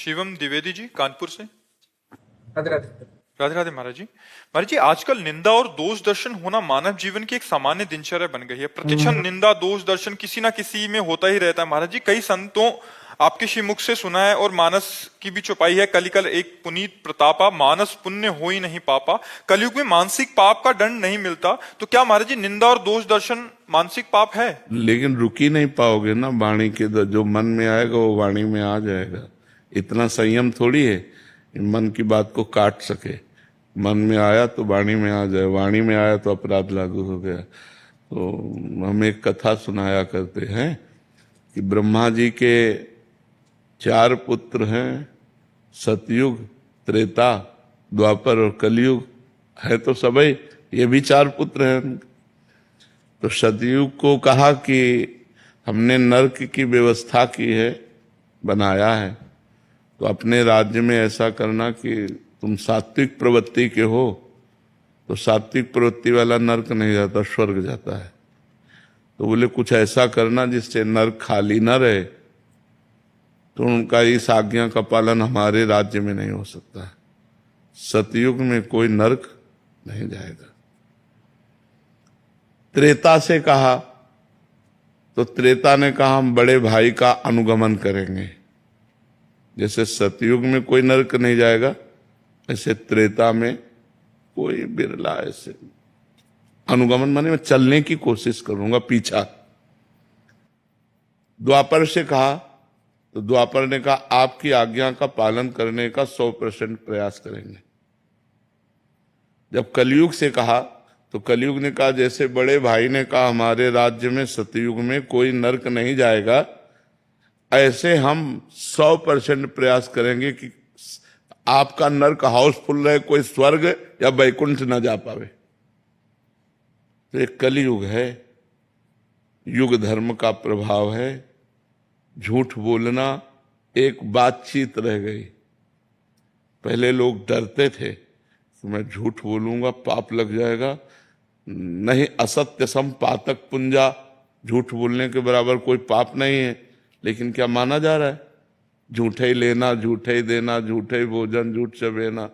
शिवम द्विवेदी जी कानपुर से। राधे राधे। राधे राधे महाराज जी। महाराज जी, आजकल निंदा और दोष दर्शन होना मानव जीवन की एक सामान्य दिनचर्या बन गई है। प्रतिक्षण निंदा दोष दर्शन किसी ना किसी में होता ही रहता है। महाराज जी, कई संतों आपके श्रीमुख से सुना है और मानस की भी छुपाई है। कलिकल एक पुनीत प्रतापा, मानस पुण्य हो ही नहीं पापा। कलयुग में मानसिक पाप का दंड नहीं मिलता, तो क्या महाराज जी निंदा और दोष दर्शन मानसिक पाप है? लेकिन रुक ही नहीं पाओगे ना वाणी के जो मन में आएगा वो वाणी में आ जाएगा। इतना संयम थोड़ी है मन की बात को काट सके। मन में आया तो वाणी में आ जाए, वाणी में आया तो अपराध लागू हो गया। तो हम एक कथा सुनाया करते हैं कि ब्रह्मा जी के 4 पुत्र हैं, सतयुग, त्रेता, द्वापर और कलयुग है तो सबई, ये भी 4 पुत्र हैं। तो सतयुग को कहा कि हमने नरक की व्यवस्था की है, बनाया है, तो अपने राज्य में ऐसा करना कि तुम सात्विक प्रवृत्ति के हो, तो सात्विक प्रवृत्ति वाला नरक नहीं जाता, स्वर्ग जाता है। तो बोले कुछ ऐसा करना जिससे नरक खाली न रहे। तो उनका इस आज्ञा का पालन हमारे राज्य में नहीं हो सकता है। सतयुग में कोई नरक नहीं जाएगा। त्रेता से कहा तो त्रेता ने कहा हम बड़े भाई का अनुगमन करेंगे। जैसे सतयुग में कोई नरक नहीं जाएगा, ऐसे त्रेता में कोई बिरला ऐसे अनुगमन माने मैं चलने की कोशिश करूंगा, पीछा। द्वापर से कहा तो द्वापर ने कहा आपकी आज्ञा का पालन करने का 100% प्रयास करेंगे। जब कलयुग से कहा तो कलयुग ने कहा जैसे बड़े भाई ने कहा हमारे राज्य में सतयुग में कोई नरक नहीं जाएगा, ऐसे हम 100% प्रयास करेंगे कि आपका नरक हाउसफुल रहे, कोई स्वर्ग या वैकुंठ न जा पावे। तो एक कलयुग है, युग धर्म का प्रभाव है। झूठ बोलना एक बातचीत रह गई। पहले लोग डरते थे कि मैं झूठ बोलूंगा पाप लग जाएगा। नहीं, असत्य सम पातक पुंजा, झूठ बोलने के बराबर कोई पाप नहीं है। लेकिन क्या माना जा रहा है? झूठे ही लेना, झूठे ही देना, झूठे ही भोजन, झूठ चबेना।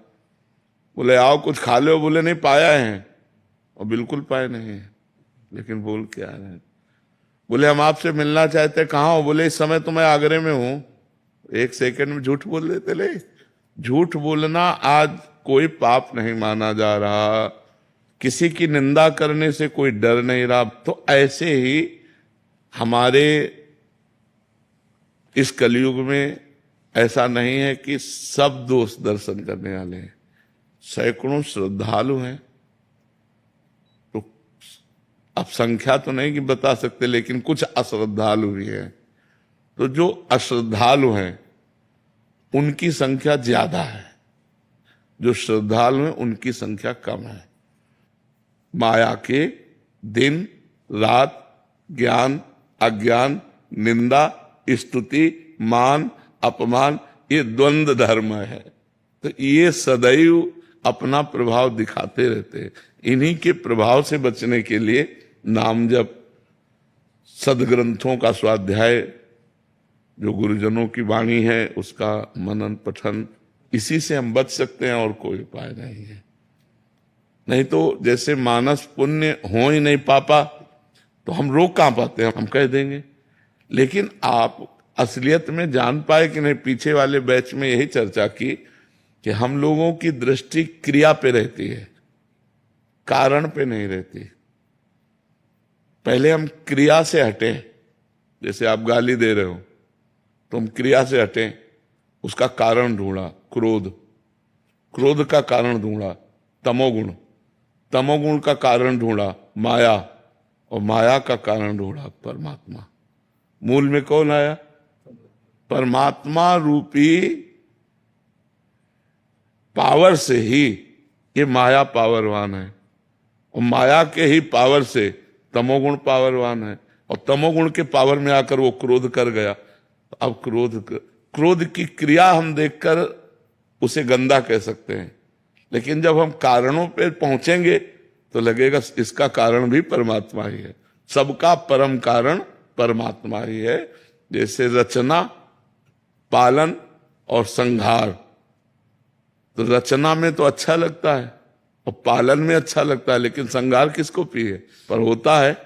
बोले आओ कुछ खा लो, बोले नहीं पाया है, और बिल्कुल पाए नहीं है, लेकिन बोल के आ रहे हैं। बोले हम आपसे मिलना चाहते, कहाँ हो? बोले इस समय तो मैं आगरे में हूं। 1 सेकंड में झूठ बोल देते। ले, झूठ बोलना आज कोई पाप नहीं माना जा रहा, किसी की निंदा करने से कोई डर नहीं रहा। तो ऐसे ही हमारे इस कलयुग में ऐसा नहीं है कि सब दोष दर्शन करने वाले हैं। सैकड़ों श्रद्धालु हैं। तो अब संख्या तो नहीं कि बता सकते, लेकिन कुछ अश्रद्धालु भी हैं। तो जो अश्रद्धालु हैं उनकी संख्या ज्यादा है, जो श्रद्धालु हैं उनकी संख्या कम है। माया के दिन रात ज्ञान अज्ञान, निंदा स्तुति, मान अपमान, ये द्वंद्व धर्म है। तो ये सदैव अपना प्रभाव दिखाते रहते हैं। इन्हीं के प्रभाव से बचने के लिए नाम जप, सदग्रंथों का स्वाध्याय, जो गुरुजनों की वाणी है उसका मनन पठन, इसी से हम बच सकते हैं और कोई उपाय नहीं है। नहीं तो जैसे मानस पुण्य हो ही नहीं पापा, तो हम रोक कहां पाते हैं? हम कह देंगे। लेकिन आप असलियत में जान पाए कि नहीं? पीछे वाले बैच में यही चर्चा की कि हम लोगों की दृष्टि क्रिया पे रहती है, कारण पे नहीं रहती। पहले हम क्रिया से हटे। जैसे आप गाली दे रहे हो तो हम क्रिया से हटे, उसका कारण ढूंढा, क्रोध, क्रोध का कारण ढूंढा तमोगुण, तमोगुण का कारण ढूंढा माया, और माया का कारण ढूंढा परमात्मा। मूल में कौन आया? परमात्मा रूपी पावर से ही ये माया पावरवान है, और माया के ही पावर से तमोगुण पावरवान है, और तमोगुण के पावर में आकर वो क्रोध कर गया। अब क्रोध की क्रिया हम देखकर उसे गंदा कह सकते हैं, लेकिन जब हम कारणों पे पहुंचेंगे तो लगेगा इसका कारण भी परमात्मा ही है। सबका परम कारण परमात्मा ही है। जैसे रचना, पालन, और संहार। तो रचना में तो अच्छा लगता है और पालन में अच्छा लगता है, लेकिन संहार किसको प्रिय है? पर होता है।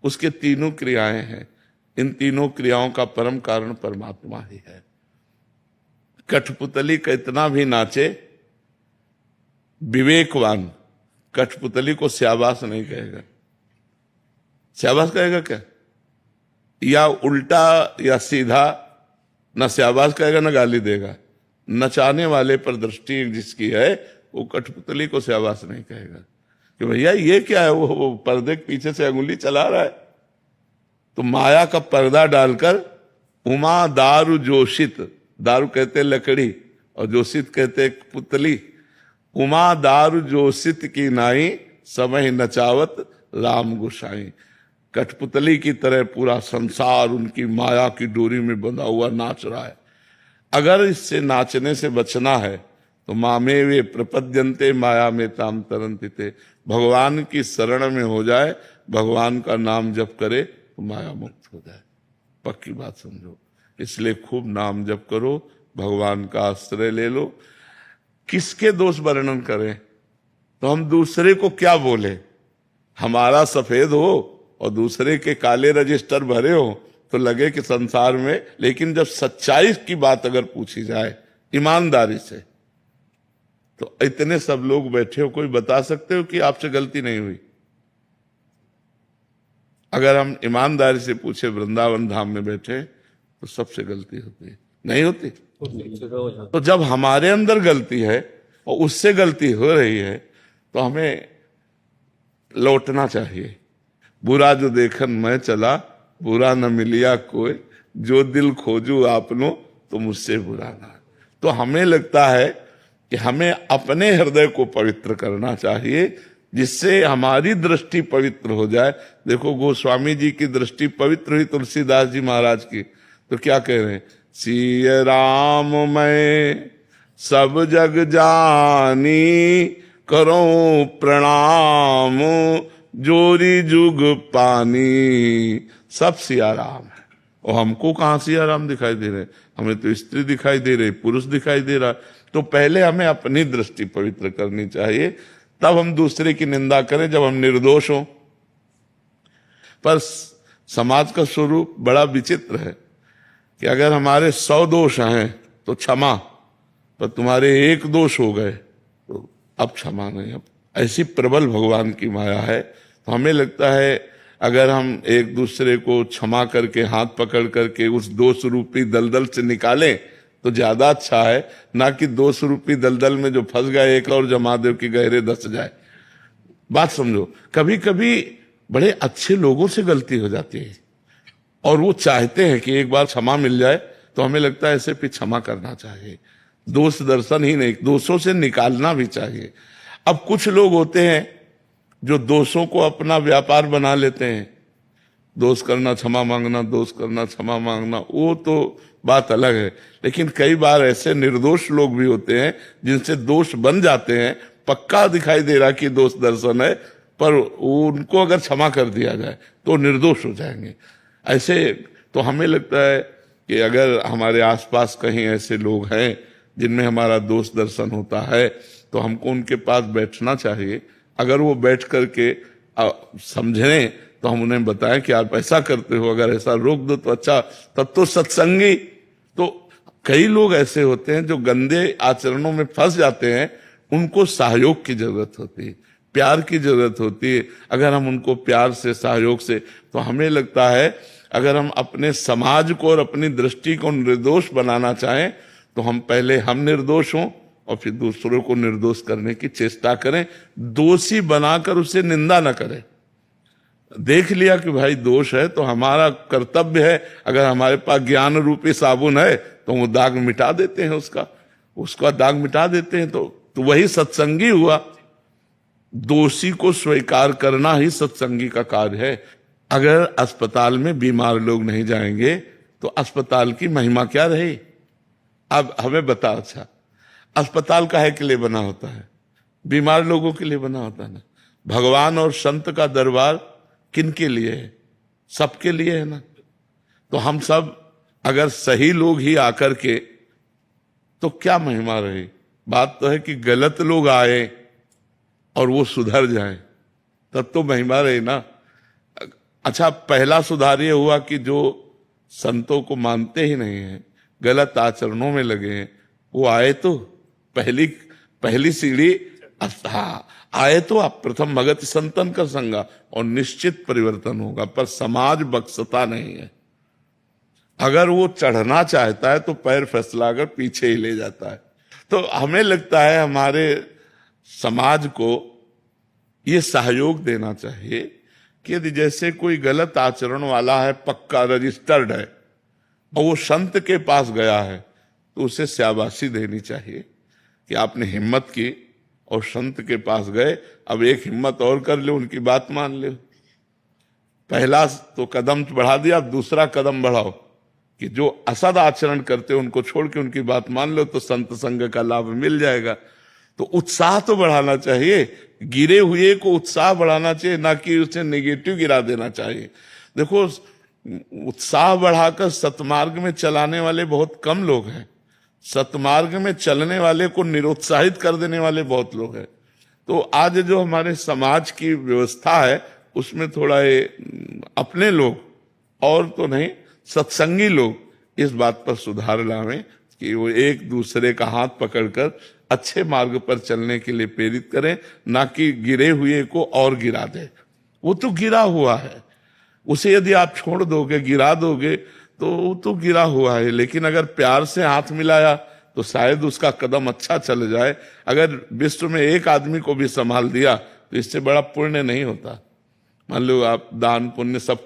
उसके तीनों क्रियाएं हैं। इन तीनों क्रियाओं का परम कारण परमात्मा ही है। कठपुतली का इतना भी नाचे, विवेकवान कठपुतली को स्याबास नहीं कहेगा। स्याबास कहेगा क्या? या उल्टा या सीधा, न स्याबास कहेगा न गाली देगा। नचाने वाले पर दृष्टि जिसकी है वो कठपुतली को स्याबास नहीं कहेगा कि भैया ये क्या है, वो पर्दे के पीछे से अंगुली चला रहा है। तो माया का पर्दा डालकर उमा दारू जोशित, दारू कहते लकड़ी और जोशित कहते पुतली, उमा दारू जोशित की नाई समय नचावत राम गोसाई। कठपुतली की तरह पूरा संसार उनकी माया की डोरी में बंधा हुआ नाच रहा है। अगर इससे नाचने से बचना है तो मामे वे प्रपद्यंते माया में ताम तरंति थे। भगवान की शरण में हो जाए, भगवान का नाम जप करे तो माया मुक्त हो जाए। पक्की बात समझो। इसलिए खूब नाम जप करो, भगवान का आश्रय ले लो। किसके दोष वर्णन करें? तो हम दूसरे को क्या बोले? हमारा सफेद हो और दूसरे के काले रजिस्टर भरे हो तो लगे कि संसार में, लेकिन जब सच्चाई की बात अगर पूछी जाए ईमानदारी से, तो इतने सब लोग बैठे हो, कोई बता सकते हो कि आपसे गलती नहीं हुई? अगर हम ईमानदारी से पूछे, वृंदावन धाम में बैठे तो सबसे गलती होती है, नहीं होती? तो जब हमारे अंदर गलती है और उससे गलती हो रही है तो हमें लौटना चाहिए। बुरा जो देखन मैं चला, बुरा न मिलिया कोई, जो दिल खोजू आपनो तो मुझसे बुरा ना। तो हमें लगता है कि हमें अपने हृदय को पवित्र करना चाहिए, जिससे हमारी दृष्टि पवित्र हो जाए। देखो गोस्वामी जी की दृष्टि पवित्र हुई तुलसीदास जी महाराज की, तो क्या कह रहे हैं? सिय राम मैं सब जग जानी, करो प्रणाम जोरी जुग पानी। सब सिया राम है। और हमको कहां सिया राम दिखाई दे रहे? हमें तो स्त्री दिखाई दे रही, पुरुष दिखाई दे रहा। तो पहले हमें अपनी दृष्टि पवित्र करनी चाहिए, तब हम दूसरे की निंदा करें जब हम निर्दोष हों। पर समाज का स्वरूप बड़ा विचित्र है कि अगर हमारे 100 दोष हैं तो क्षमा, पर तुम्हारे एक दोष हो गए तो अब क्षमा नहीं। अब ऐसी प्रबल भगवान की माया है। तो हमें लगता है अगर हम एक दूसरे को क्षमा करके, हाथ पकड़ करके उस दोष रूपी दलदल से निकालें तो ज्यादा अच्छा है, ना कि दोष रूपी दलदल में जो फंस गए एक और जमा दे कि गहरे धंस जाए। बात समझो। कभी कभी बड़े अच्छे लोगों से गलती हो जाती है और वो चाहते हैं कि एक बार क्षमा मिल जाए, तो हमें लगता है ऐसे भी क्षमा करना चाहिए। दोष दर्शन ही नहीं, दोषों से निकालना भी चाहिए। अब कुछ लोग होते हैं जो दोषों को अपना व्यापार बना लेते हैं। दोष करना क्षमा मांगना, दोष करना क्षमा मांगना, वो तो बात अलग है। लेकिन कई बार ऐसे निर्दोष लोग भी होते हैं जिनसे दोष बन जाते हैं, पक्का दिखाई दे रहा कि दोष दर्शन है, पर उनको अगर क्षमा कर दिया जाए तो निर्दोष हो जाएंगे। ऐसे तो हमें लगता है कि अगर हमारे आसपास कहीं ऐसे लोग हैं जिनमें हमारा दोष दर्शन होता है तो हमको उनके पास बैठना चाहिए। अगर वो बैठ करके समझें तो हम उन्हें बताएं कि आप ऐसा करते हो, अगर ऐसा रोक दो तो अच्छा। तब तो सत्संगी। तो कई लोग ऐसे होते हैं जो गंदे आचरणों में फंस जाते हैं, उनको सहयोग की जरूरत होती है, प्यार की जरूरत होती है। अगर हम उनको प्यार से, सहयोग से, तो हमें लगता है अगर हम अपने समाज को और अपनी दृष्टि को निर्दोष बनाना चाहें तो हम पहले हम निर्दोष हों और फिर दूसरों को निर्दोष करने की चेष्टा करें। दोषी बनाकर उसे निंदा न करें। देख लिया कि भाई दोष है तो हमारा कर्तव्य है, अगर हमारे पास ज्ञान रूपी साबुन है तो वो दाग मिटा देते हैं, उसका दाग मिटा देते हैं। तो वही सत्संगी हुआ। दोषी को स्वीकार करना ही सत्संगी का कार्य है। अगर अस्पताल में बीमार लोग नहीं जाएंगे तो अस्पताल की महिमा क्या रही? अब हमें बताओ। अच्छा, अस्पताल काहे के लिए बना होता है? बीमार लोगों के लिए बना होता है ना। भगवान और संत का दरबार किन के लिए है? सबके लिए है ना। तो हम सब अगर सही लोग ही आकर के तो क्या महिमा रही। बात तो है कि गलत लोग आए और वो सुधर जाए, तब तो महिमा रही ना। अच्छा, पहला सुधार ये हुआ कि जो संतों को मानते ही नहीं है, गलत आचरणों में लगे हैं, वो आए तो पहली सीढ़ी। हाँ, आए तो आप प्रथम भगत संतन का संगा और निश्चित परिवर्तन होगा, पर समाज बख्शता नहीं है। अगर वो चढ़ना चाहता है तो पैर फैसलाकर पीछे ही ले जाता है। तो हमें लगता है हमारे समाज को ये सहयोग देना चाहिए कि यदि जैसे कोई गलत आचरण वाला है, पक्का रजिस्टर्ड है, और वो संत के पास गया है, तो उसे शाबाशी देनी चाहिए कि आपने हिम्मत की और संत के पास गए, अब एक हिम्मत और कर ले, उनकी बात मान ले। पहला तो कदम बढ़ा दिया, अब दूसरा कदम बढ़ाओ कि जो असद आचरण करते उनको छोड़ के उनकी बात मान लो, तो संत संग का लाभ मिल जाएगा। तो उत्साह तो बढ़ाना चाहिए, गिरे हुए को उत्साह बढ़ाना चाहिए, ना कि उसे नेगेटिव गिरा देना चाहिए। देखो, उत्साह बढ़ाकर सतमार्ग में चलाने वाले बहुत कम लोग हैं, सतमार्ग में चलने वाले को निरुत्साहित कर देने वाले बहुत लोग हैं। तो आज जो हमारे समाज की व्यवस्था है उसमें थोड़ा ये अपने लोग, और तो नहीं सत्संगी लोग, इस बात पर सुधार लावें कि वो एक दूसरे का हाथ पकड़कर अच्छे मार्ग पर चलने के लिए प्रेरित करें, ना कि गिरे हुए को और गिरा दे। वो तो गिरा हुआ है, उसे यदि आप छोड़ दोगे, गिरा दोगे, तो वो तो गिरा हुआ है। लेकिन अगर प्यार से हाथ मिलाया तो शायद उसका कदम अच्छा चल जाए। अगर विश्व में एक आदमी को भी संभाल दिया तो इससे बड़ा पुण्य नहीं होता। मान लो आप दान पुण्य सब